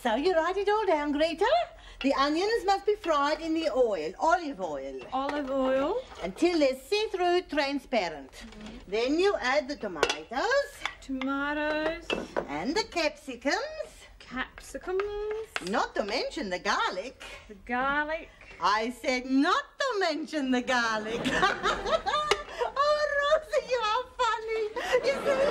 So you write it all down, Greta. The onions must be fried in the oil, olive oil. Olive oil? Until they're see-through, transparent. Then you add the tomatoes. Tomatoes. And the capsicums. Capsicums. Not to mention the garlic. The garlic. I said not to mention the garlic. Oh, Rosie, you are funny. You see?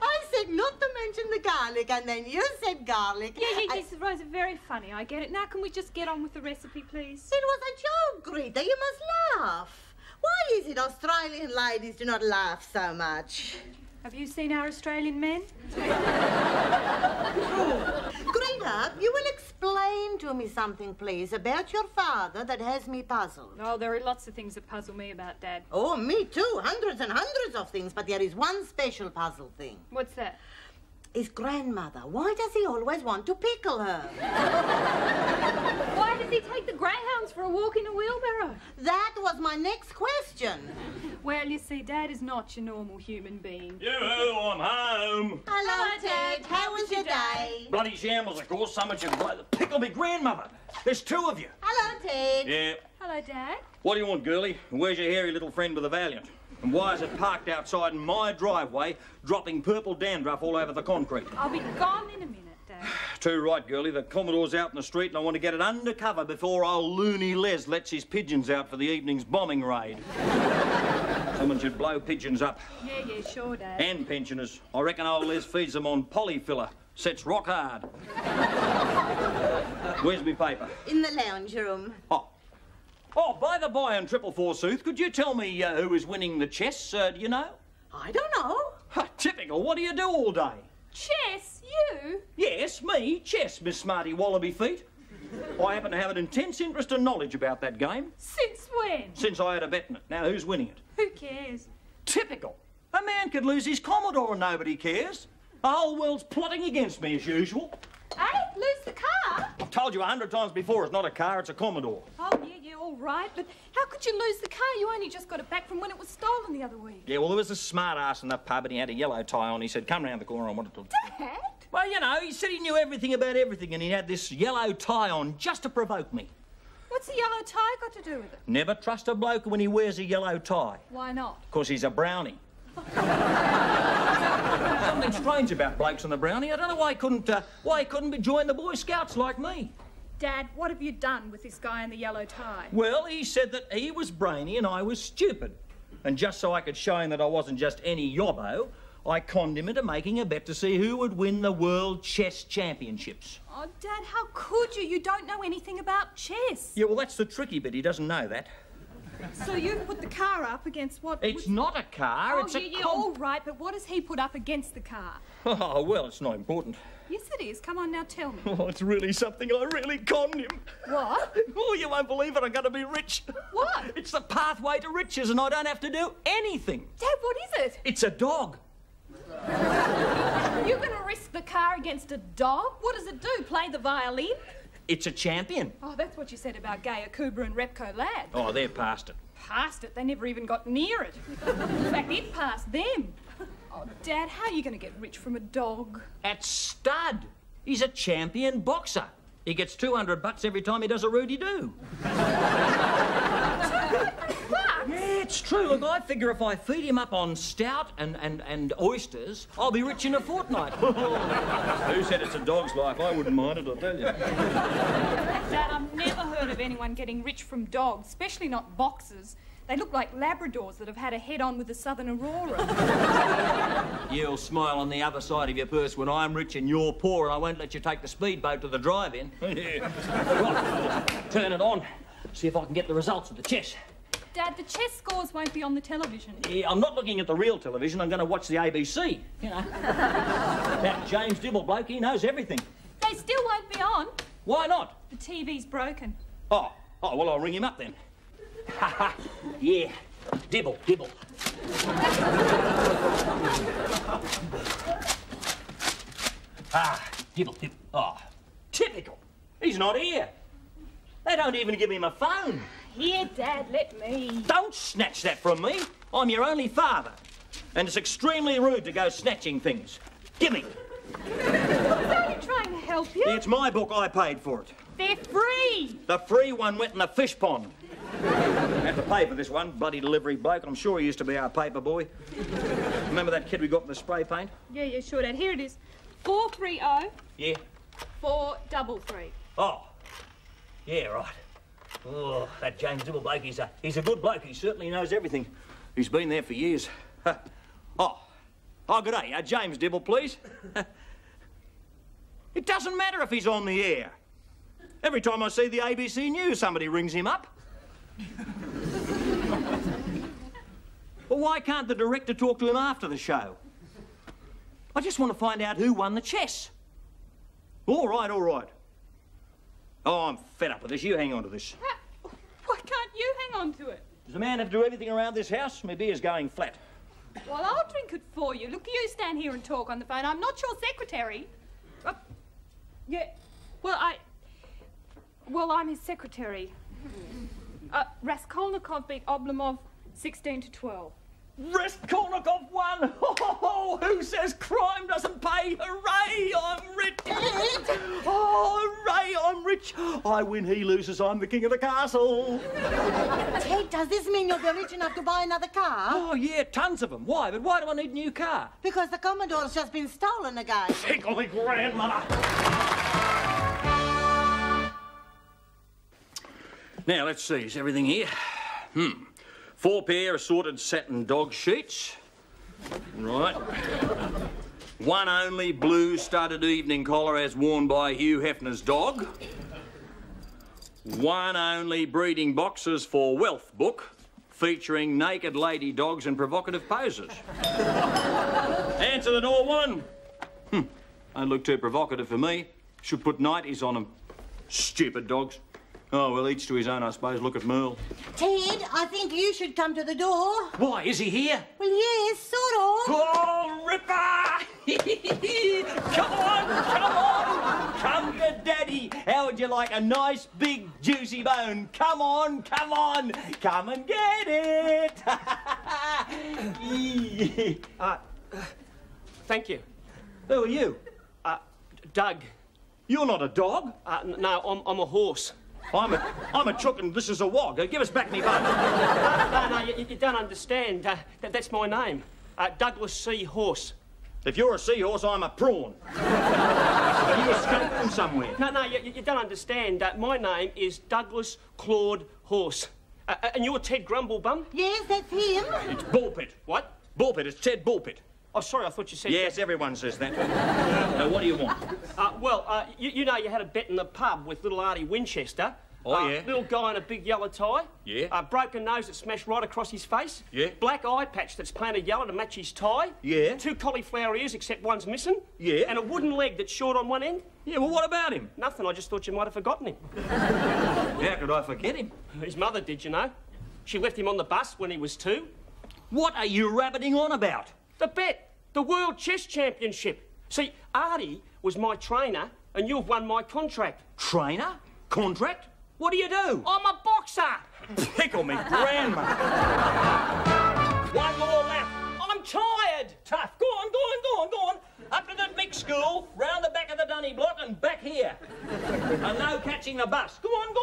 I said not to mention the garlic, and then you said garlic. Yes, Rosa, very funny. I get it. Now, can we just get on with the recipe, please? It was a joke, Greta. You must laugh. Why is it Australian ladies do not laugh so much? Have you seen our Australian men? Greta, you will explain to me something, please, about your father that has me puzzled. Oh, there are lots of things that puzzle me about Dad. Oh, me too. Hundreds and hundreds of things, but there is one special puzzle thing. What's that? His grandmother. Why does he always want to pickle her? Why does he take the greyhounds for a walk in a wheelbarrow? That was my next question. Well, you see, Dad is not your normal human being. Yoo-hoo, I'm home. Hello, Ted. How was your day? Bloody shambles, of course. So much you pickle me grandmother. There's two of you. Hello, Ted. Yeah. Hello, Dad. What do you want, girlie? Where's your hairy little friend with the Valiant? And why is it parked outside in my driveway, dropping purple dandruff all over the concrete? I'll be gone in a minute, Dad. Too right, girlie. The Commodore's out in the street and I want to get it undercover before old Loony Les lets his pigeons out for the evening's bombing raid. Someone should blow pigeons up. Yeah, sure, Dad. And pensioners. I reckon old Les feeds them on polyfiller. Sets rock hard. Where's me paper? In the lounge room. Oh, by the by, on Triple Forsooth, could you tell me who is winning the chess? Do you know? I don't know. Typical. What do you do all day? Chess? You? Yes, me. Chess, Miss Smarty Wallaby Feet. I happen to have an intense interest and knowledge about that game. Since when? Since I had a bet in it. Now, who's winning it? Who cares? Typical. A man could lose his Commodore and nobody cares. The whole world's plotting against me as usual. Hey, lose the car? I've told you 100 times before, it's not a car, it's a Commodore. Oh, yeah, all right, but how could you lose the car? You only just got it back from when it was stolen the other week. Yeah, well, there was a smart ass in the pub and he had a yellow tie on. He said, come round the corner, I wanted to... Dad? Well, you know, he said he knew everything about everything and he had this yellow tie on just to provoke me. What's the yellow tie got to do with it? Never trust a bloke when he wears a yellow tie. Why not? Because he's a brownie. Something strange about blokes and the brownie. I don't know why he couldn't join the Boy Scouts like me. Dad, what have you done with this guy in the yellow tie? Well, he said that he was brainy and I was stupid. And just so I could show him that I wasn't just any yobbo, I conned him into making a bet to see who would win the World Chess Championships. Oh, Dad, how could you? You don't know anything about chess. Yeah, well, that's the tricky bit. He doesn't know that. So you put the car up against what? It's not a car, it's a... all right, but what does he put up against the car? Oh, well, it's not important. Yes, it is. Come on, now tell me. Oh, it's really something. I really conned him. What? Oh, you won't believe it. I'm going to be rich. What? It's the pathway to riches and I don't have to do anything. Dad, what is it? It's a dog. You're going to risk the car against a dog? What does it do, play the violin? It's a champion. Oh, that's what you said about Gaia Cooper and Repco Ladd. Oh, they're past it. Past it? They never even got near it. In fact, it passed them. Oh, Dad, how are you going to get rich from a dog? At stud. He's a champion boxer. He gets $200 every time he does a Rudy-doo. Yeah, it's true. Look, I figure if I feed him up on stout and oysters, I'll be rich in a fortnight. Who said it's a dog's life? I wouldn't mind it, I'll tell you. Dad, I've never heard of anyone getting rich from dogs, especially not boxers. They look like Labradors that have had a head-on with the Southern Aurora. You'll smile on the other side of your purse when I'm rich and you're poor and I won't let you take the speedboat to the drive-in. Right, turn it on. See if I can get the results of the chess. Dad, the chess scores won't be on the television. Yeah, I'm not looking at the real television. I'm going to watch the ABC. You know. That James Dibble bloke, he knows everything. They still won't be on. Why not? The TV's broken. Oh, well, I'll ring him up then. Yeah, Dibble. Dibble. Oh, typical. He's not here. They don't even give him a phone. Here, Dad, let me. Don't snatch that from me. I'm your only father. And it's extremely rude to go snatching things. Give me. Are you trying to help help you? It's my book. I paid for it. They're free. The free one went in the fish pond. I had to pay for this one. Bloody delivery bloke. I'm sure he used to be our paper boy. Remember that kid we got with the spray paint? Yeah, sure, Dad. Here it is. 430. Yeah. 433. Oh. Yeah, right. Oh, that James Dibble bloke, he's a good bloke. He certainly knows everything. He's been there for years. Oh, good day. James Dibble, please. It doesn't matter if he's on the air. Every time I see the ABC News, somebody rings him up. Well, why can't the director talk to him after the show? I just want to find out who won the chess. All right. Oh, I'm fed up with this. You hang on to this. Why can't you hang on to it? Does a man have to do everything around this house? My beer's going flat. Well, I'll drink it for you. Look, you stand here and talk on the phone. I'm not your secretary. Yeah. Well, I'm his secretary. Raskolnikov beat Oblomov 16-12. Raskolnikov won! Oh, who says crime doesn't pay? Hooray, I'm rich! Oh, hooray, I'm rich! I win, he loses, I'm the king of the castle. Ted, does this mean you'll be rich enough to buy another car? Oh, yeah, tons of them. Why? But why do I need a new car? Because the Commodore's just been stolen again. Tickle me, grandmother! Now, let's see, is everything here? 4 pair assorted satin dog sheets. Right. 1 only blue-studded evening collar as worn by Hugh Hefner's dog. 1 only breeding boxes for Wealth book, featuring naked lady dogs in provocative poses. Answer the door, woman. Don't look too provocative for me. Should put 90s on them. Stupid dogs. Oh, well, each to his own, I suppose. Look at Merle. Ted, I think you should come to the door. Why, is he here? Well, yes, sort of. Oh, Ripper! Come on! Come to Daddy. How would you like a nice, big, juicy bone? Come on! Come and get it! Thank you. Who are you? Doug. You're not a dog. No, I'm a horse. I'm a chook and this is a wog. Give us back me bone. No, you don't understand. That's my name. Douglas C. Horse. If you're a seahorse, I'm a prawn. Have you escaped from somewhere? No, you don't understand. My name is Douglas Claude Horse. And you're Ted Grumblebum? Yes, that's him. It's Bullpit. What? Bullpit, it's Ted Bullpit. Oh, sorry, I thought you said... Yes, everyone says that. Now, what do you want? You know you had a bet in the pub with little Artie Winchester. Oh, yeah. Little guy in a big yellow tie. Yeah. Broken nose that smashed right across his face. Yeah. Black eye patch that's painted yellow to match his tie. Yeah. 2 cauliflower ears, except one's missing. Yeah. And a wooden leg that's short on one end. Yeah, well, what about him? Nothing, I just thought you might have forgotten him. How could I forget him? His mother did, you know. She left him on the bus when he was 2. What are you rabbiting on about? The bet. The World Chess Championship. See, Artie was my trainer and you've won my contract. Trainer? Contract? What do you do? I'm a boxer. Pickle me, grandma. One more lap. I'm tired. Tough. Go on. Up to the big school, round the back of the dunny block and back here. And no catching the bus. Go on.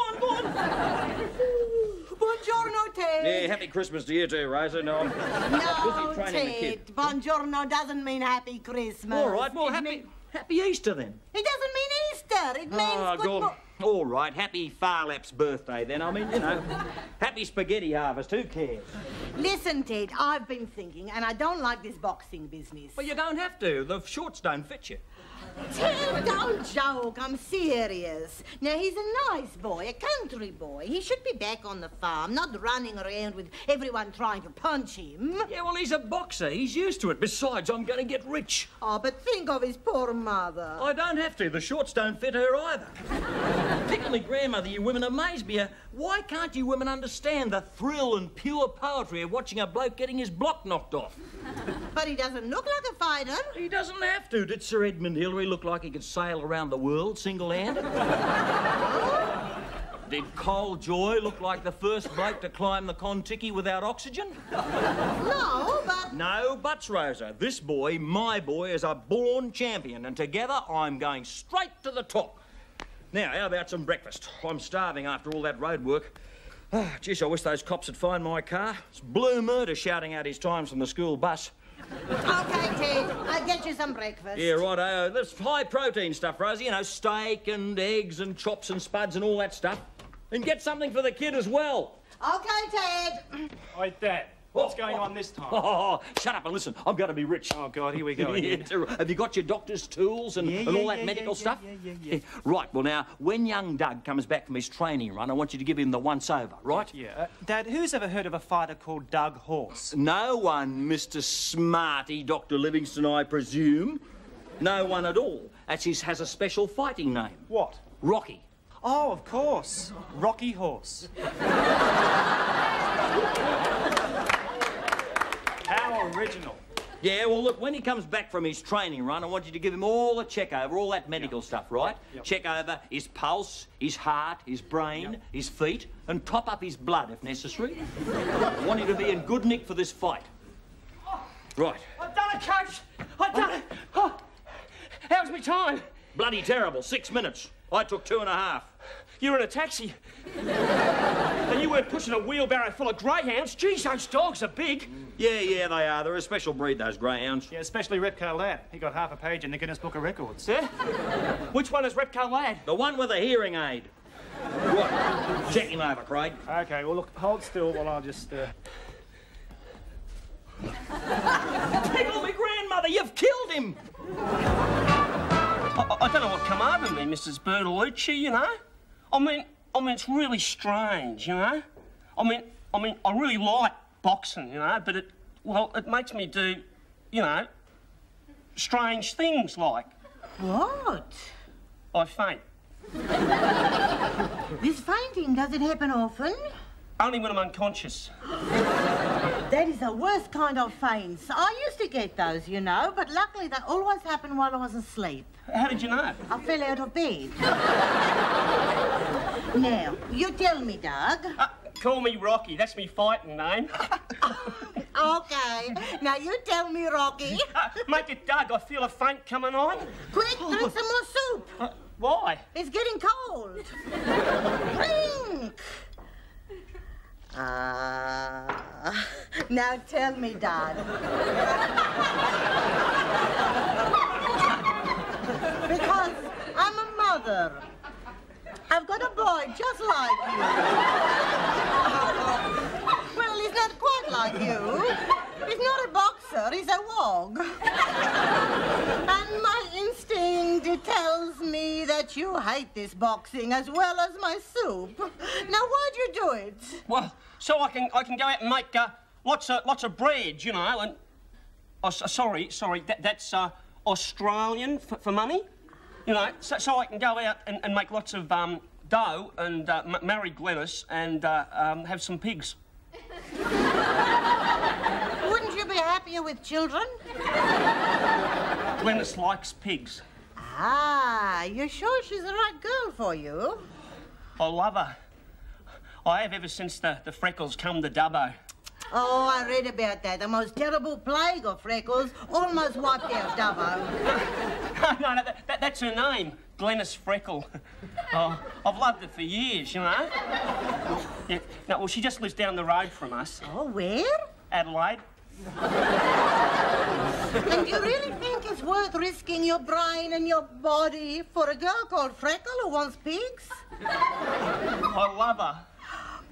Buongiorno, Ted. Yeah, happy Christmas to you too, Rosa. No, I'm busy training the kid. Ted, buongiorno doesn't mean happy Christmas. All right, well, happy Easter then. It doesn't mean Easter. It means good... God. All right, happy Farlap's birthday then. I mean, you know, happy spaghetti harvest. Who cares? Listen, Ted, I've been thinking, and I don't like this boxing business. Well, you don't have to. The shorts don't fit you. Ted, don't joke. I'm serious. Now, he's a nice boy, a country boy. He should be back on the farm, not running around with everyone trying to punch him. Yeah, well, he's a boxer. He's used to it. Besides, I'm going to get rich. Oh, but think of his poor mother. I don't have to. The shorts don't fit her either. Tickle me, grandmother, you women amaze me. Why can't you women understand the thrill and pure poetry of watching a bloke getting his block knocked off? But he doesn't look like a fighter. He doesn't have to. Did Sir Edmund Hillary look like he could sail around the world single-handed? Did Cole Joy look like the first bloke to climb the Contiki without oxygen? No, but... No buts, Rosa. This boy, my boy, is a born champion, and together I'm going straight to the top. Now, how about some breakfast? I'm starving after all that road work. Oh, geez, I wish those cops would find my car. It's Blue Murder shouting out his times from the school bus. OK, Ted, I'll get you some breakfast. Yeah, righto. There's high-protein stuff, Rosie. You know, steak and eggs and chops and spuds and all that stuff. And get something for the kid as well. OK, Ted. Hey, Dad, what's going on this time? Oh, shut up and listen. I'm going to be rich. Oh, God, here we go again. Have you got your doctor's tools and all that medical stuff? Yeah. Right, well, now, when young Doug comes back from his training run, I want you to give him the once-over, right? Yeah. Dad, who's ever heard of a fighter called Doug Horse? No one, Mr. Smarty, Dr. Livingston, I presume. No one at all. Has a special fighting name. What? Rocky. Oh, of course. Rocky Horse. How original. Yeah, well, look, when he comes back from his training run, I want you to give him all the check over, all that medical stuff, right? Yep. Check over his pulse, his heart, his brain, his feet, and top up his blood if necessary. I want him to be in good nick for this fight. Right. I've done it, Coach. I've done it. Oh, how's my time? Bloody terrible, 6 minutes. I took 2.5. You're in a taxi. And you weren't pushing a wheelbarrow full of greyhounds. Geez, those dogs are big. Yeah, they are. They're a special breed, those greyhounds. Yeah, especially Repco Lad. He got half a page in the Guinness Book of Records. Yeah? Which one is Repco Lad? The one with the hearing aid. Right. Check him over, Craig. OK, well, look, hold still while I'll just... Tickle me grandmother, you've killed him! I don't know what come over me, Mrs. Bertolucci, you know? I mean, it's really strange, you know? I mean, I really like boxing, you know, but it makes me do, you know, strange things like... What? I faint. This fainting, does it happen often? Only when I'm unconscious. That is the worst kind of faints. I used to get those, you know, but luckily they always happened while I was asleep. How did you know? I fell out of bed. Now, you tell me, Doug. Call me Rocky. That's me fighting name. OK. Now, you tell me, Rocky. Make it Doug. I feel a faint coming on. Quick, drink some more soup. Why? It's getting cold. Drink. Now tell me, Dad. Because I'm a mother. I've got a boy just like you. Well, he's not quite like you. He's not a boxer, he's a wog. And my instinct tells me that you hate this boxing as well as my soup. Now, why'd you do it? Well, so I can go out and make lots of bread, you know, and... Oh, sorry, that's Australian for money. You know, so I can go out and make lots of dough and marry Glenys and have some pigs. Wouldn't you be happier with children? Glenys likes pigs. Ah, you're sure she's the right girl for you? I love her. I have ever since the freckles come to Dubbo. Oh, I read about that. The most terrible plague of freckles almost wiped out Dubbo. No, that's her name, Glenys Freckle. Oh, I've loved her for years, you know. Yeah, no, well, she just lives down the road from us. Oh, where? Adelaide. And you really think it's worth risking your brain and your body for a girl called Freckle who wants pigs? I love her.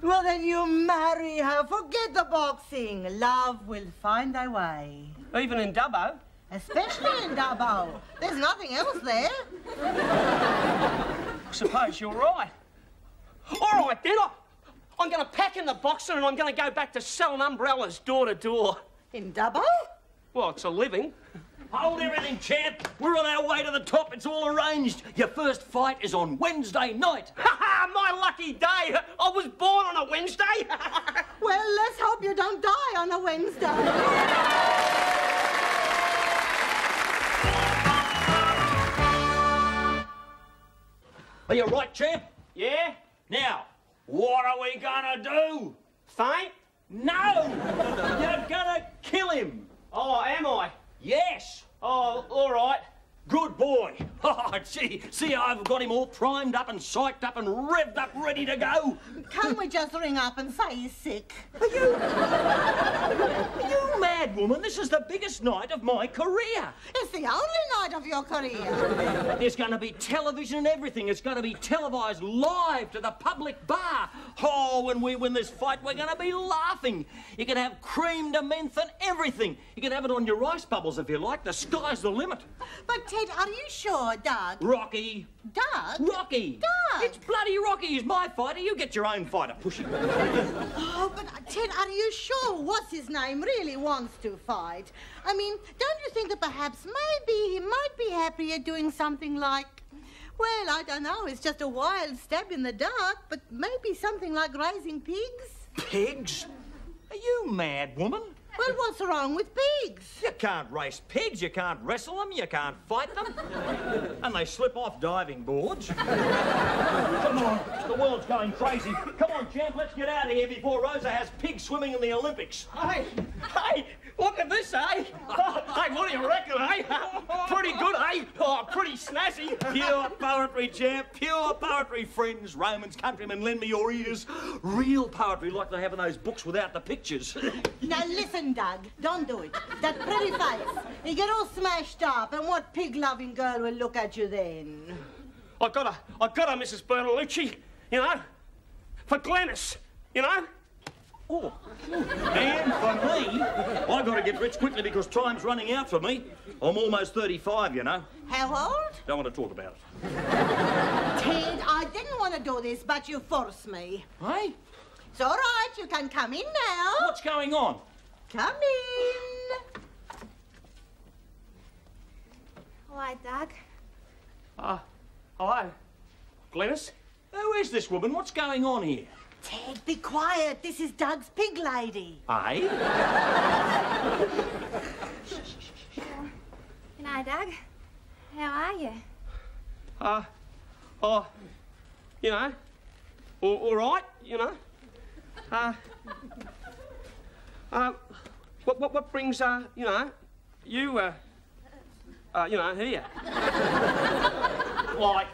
Well, then you marry her. Forget the boxing. Love will find a way. Even in Dubbo? Especially in Dubbo. There's nothing else there. I suppose you're right. All right, then. I'm going to pack in the boxer and I'm going to go back to selling umbrellas door to door. In Dubbo? Well, it's a living. Hold everything, champ. We're on our way to the top. It's all arranged. Your first fight is on Wednesday night. Ha ha! My lucky day. I was born on a Wednesday. Well, let's hope you don't die on a Wednesday. Are you right, champ? Yeah? Now, what are we gonna do? Faint? No! You're gonna kill him! Oh, am I? Yes! Oh, all right. Good boy. Oh, gee, see, I've got him all primed up and psyched up and revved up, ready to go. Can't we just ring up and say he's sick? Are you mad, woman? This is the biggest night of my career. It's the only night of your career. There's going to be television and everything. It's going to be televised live to the public bar. Oh, when we win this fight, we're going to be laughing. You can have cream de menthe and everything. You can have it on your rice bubbles if you like. The sky's the limit. But, Ted, are you sure, Doug? Rocky. Doug? Rocky. Doug? It's bloody Rocky. He's my fighter. You get your own fighter. Push him. Oh, but, Ted, are you sure what's-his-name really wants to fight? I mean, don't you think that perhaps maybe he might be happier doing something like... Well, I don't know, it's just a wild stab in the dark, but maybe something like raising pigs? Pigs? Are you mad, woman? Well, what's wrong with pigs? You can't race pigs, you can't wrestle them, you can't fight them. And they slip off diving boards. Come on, the world's going crazy. Come on, champ, let's get out of here before Rosa has pig swimming in the Olympics. Hey, look at this, eh? Oh, hey, what do you reckon, eh? Pretty good, eh? Oh, pretty snazzy. Pure poetry, champ, pure poetry. Friends, Romans, countrymen, lend me your ears. Real poetry like they have in those books without the pictures. Now, listen, Doug, don't do it. That pretty face, you get all smashed up, and what pig-loving girl will look at you then? I got her, Mrs. Bertolucci, you know, for Glennis, you know. Oh, and for me, I've got to get rich quickly because time's running out for me. I'm almost 35, you know. How old? Don't want to talk about it. Ted, I didn't want to do this, but you forced me. Hey? It's all right, you can come in now. What's going on? Come in. Hello, Doug. Hello, Glennis. Who is this woman? What's going on here? Ted, be quiet. This is Doug's pig lady. Eh? You know, Doug, how are you? You know, all right, you know. What brings, you know, you know, here? Like,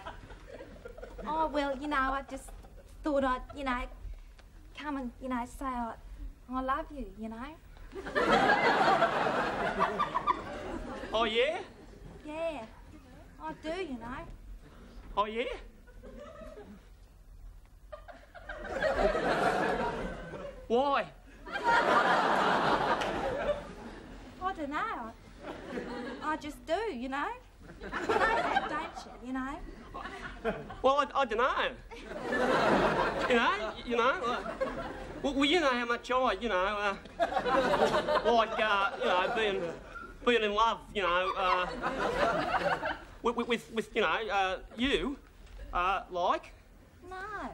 Oh, well, you know, I just thought I'd, you know, come and, you know, say I love you, you know. oh, yeah? Yeah, I do, you know. Oh, yeah? Why? I don't know. I just do, you know. You know that, don't you, you know? Well, I don't know. You know, well, you know how much I, you know, like, you know, being in love, you know, with you know, you, like. No.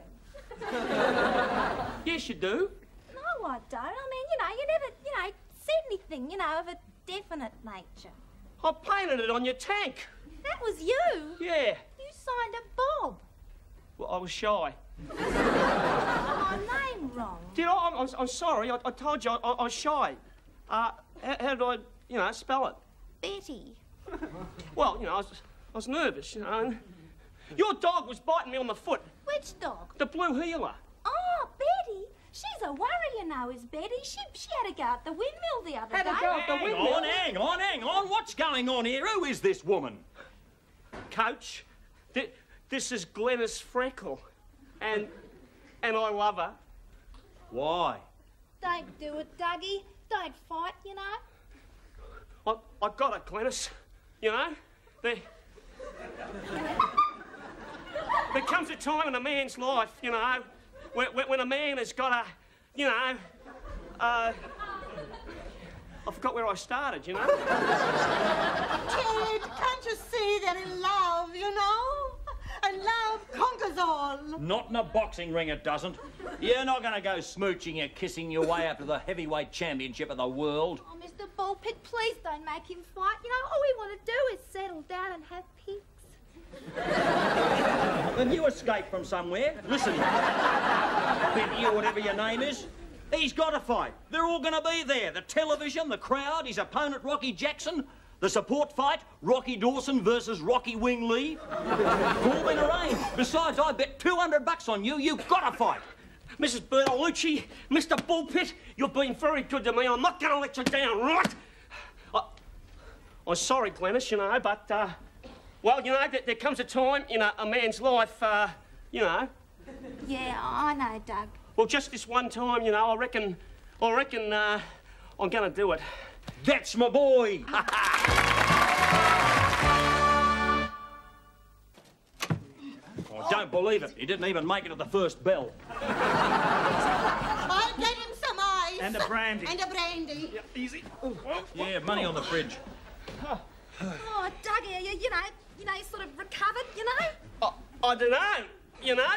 Yes, you do. No, I don't. I mean, you know, you never, you know, said anything, you know, of a definite nature. I painted it on your tank. That was you. Yeah. You signed a Bob. Well, I was shy. My name wrong. Did I? I'm sorry. I told you I was shy. How did I, you know, spell it? Betty. Well, you know, I was nervous, you know. And your dog was biting me on the foot. Which dog? The blue heeler. Oh, Betty. She's a worry, you know, is Betty. She had to go out the windmill the other day. Had to go out the windmill? Hang on. What's going on here? Who is this woman? Coach, this is Glennis Freckle, and I love her. Why? Don't do it, Dougie. Don't fight, you know. I got it, Glennis. You know, there comes a time in a man's life, you know, when a man has got a, you know, I forgot where I started, you know. Ted, can't you see they're in love, you know? And love conquers all. Not in a boxing ring, it doesn't. You're not going to go smooching or kissing your way up to the heavyweight championship of the world. Oh, Mr. Bullpit, please don't make him fight. You know, all we want to do is settle down and have pigs. Have you escaped from somewhere? Listen, Betty, or whatever your name is. He's got to fight. They're all going to be there. The television, the crowd, his opponent, Rocky Jackson. The support fight, Rocky Dawson versus Rocky Wing Lee. All been arranged. Besides, I bet $200 on you. You've got to fight. Mrs. Bertolucci, Mr. Bullpit, you've been very good to me. I'm not going to let you down, right? I'm sorry, Glennis, you know, but, well, you know, there comes a time in a man's life, you know. Yeah, I know, Doug. Well, just this one time, you know, I reckon, I'm going to do it. That's my boy. I don't believe it. He didn't even make it to the first bell. I'll get him some ice. And a brandy. And a brandy. Yeah, easy. Yeah, money on the fridge. Oh, Doug, you know, you sort of recovered, you know? I don't know, you know.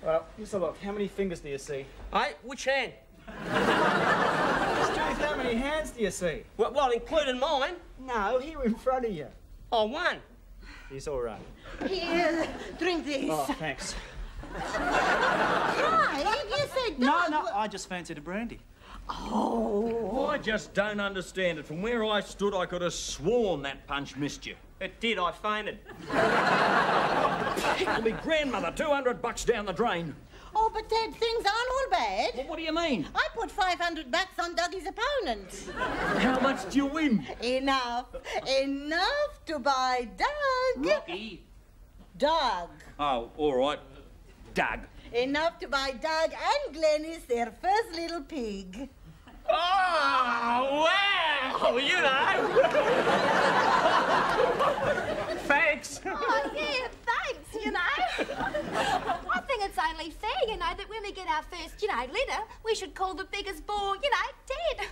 Well, just a look. How many fingers do you see? Hey, which hand? Stuart, how many hands do you see? Well, including mine. No, here in front of you. Oh, one. He's all right. Here, drink this. Oh, thanks. Right, you said No, Doug. I just fancied a brandy. Oh. I just don't understand it. From where I stood, I could have sworn that punch missed you. It did, I fainted. It'll be grandmother, $200 down the drain. Oh, but Dad, things aren't all bad. Well, what do you mean? I put $500 on Dougie's opponent. How much do you win? Enough. Enough to buy Doug. Rocky. Doug. Oh, all right. Doug. Enough to buy Doug and Glennis their first little pig. Oh, wow, you know. Thanks. Oh, yeah, thanks, you know. I think it's only fair, you know, that when we get our first, you know, litter, we should call the biggest bore, you know, Ted.